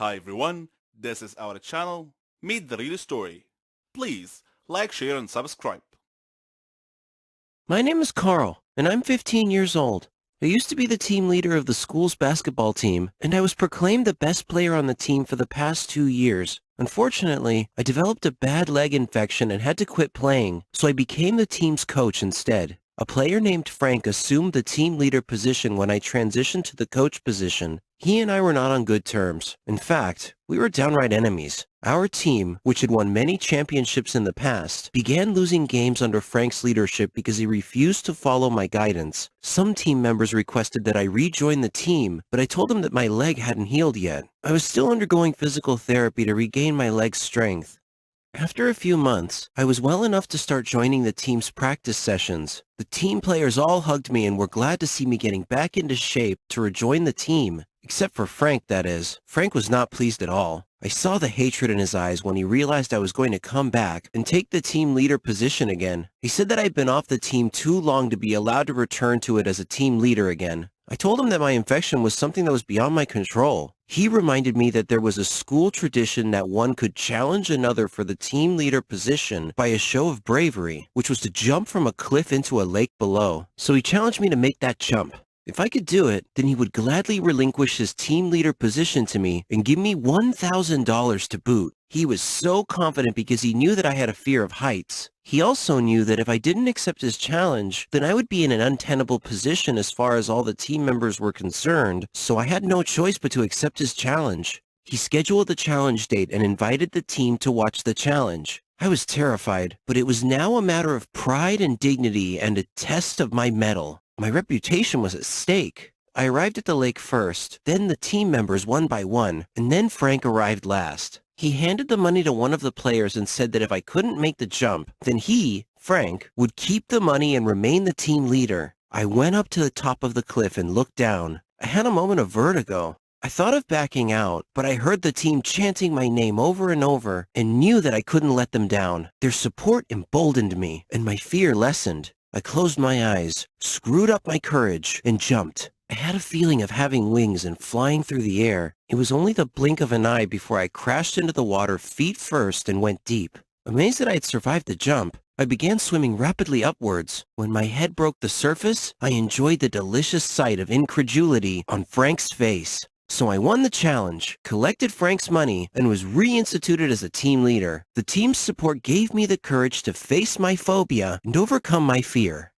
Hi everyone, this is our channel, Meet the Real Story. Please like, share and subscribe. My name is Carl, and I'm 15 years old. I used to be the team leader of the school's basketball team, and I was proclaimed the best player on the team for the past 2 years. Unfortunately, I developed a bad leg infection and had to quit playing, so I became the team's coach instead. A player named Frank assumed the team leader position when I transitioned to the coach position. He and I were not on good terms. In fact, we were downright enemies. Our team, which had won many championships in the past, began losing games under Frank's leadership because he refused to follow my guidance. Some team members requested that I rejoin the team, but I told them that my leg hadn't healed yet. I was still undergoing physical therapy to regain my leg's strength. After a few months, I was well enough to start joining the team's practice sessions. The team players all hugged me and were glad to see me getting back into shape to rejoin the team. Except for Frank, that is. Frank was not pleased at all. I saw the hatred in his eyes when he realized I was going to come back and take the team leader position again. He said that I'd been off the team too long to be allowed to return to it as a team leader again. I told him that my infection was something that was beyond my control. He reminded me that there was a school tradition that one could challenge another for the team leader position by a show of bravery, which was to jump from a cliff into a lake below. So he challenged me to make that jump. If I could do it, then he would gladly relinquish his team leader position to me and give me $1,000 to boot. He was so confident because he knew that I had a fear of heights. He also knew that if I didn't accept his challenge, then I would be in an untenable position as far as all the team members were concerned, so I had no choice but to accept his challenge. He scheduled the challenge date and invited the team to watch the challenge. I was terrified, but it was now a matter of pride and dignity and a test of my mettle. My reputation was at stake. I arrived at the lake first, then the team members one by one, and then Frank arrived last. He handed the money to one of the players and said that if I couldn't make the jump, then he, Frank, would keep the money and remain the team leader. I went up to the top of the cliff and looked down. I had a moment of vertigo. I thought of backing out, but I heard the team chanting my name over and over and knew that I couldn't let them down. Their support emboldened me, and my fear lessened. I closed my eyes, screwed up my courage, and jumped. I had a feeling of having wings and flying through the air. It was only the blink of an eye before I crashed into the water feet first and went deep. Amazed that I had survived the jump, I began swimming rapidly upwards. When my head broke the surface, I enjoyed the delicious sight of incredulity on Frank's face. So I won the challenge, collected Frank's money, and was reinstituted as a team leader. The team's support gave me the courage to face my phobia and overcome my fear.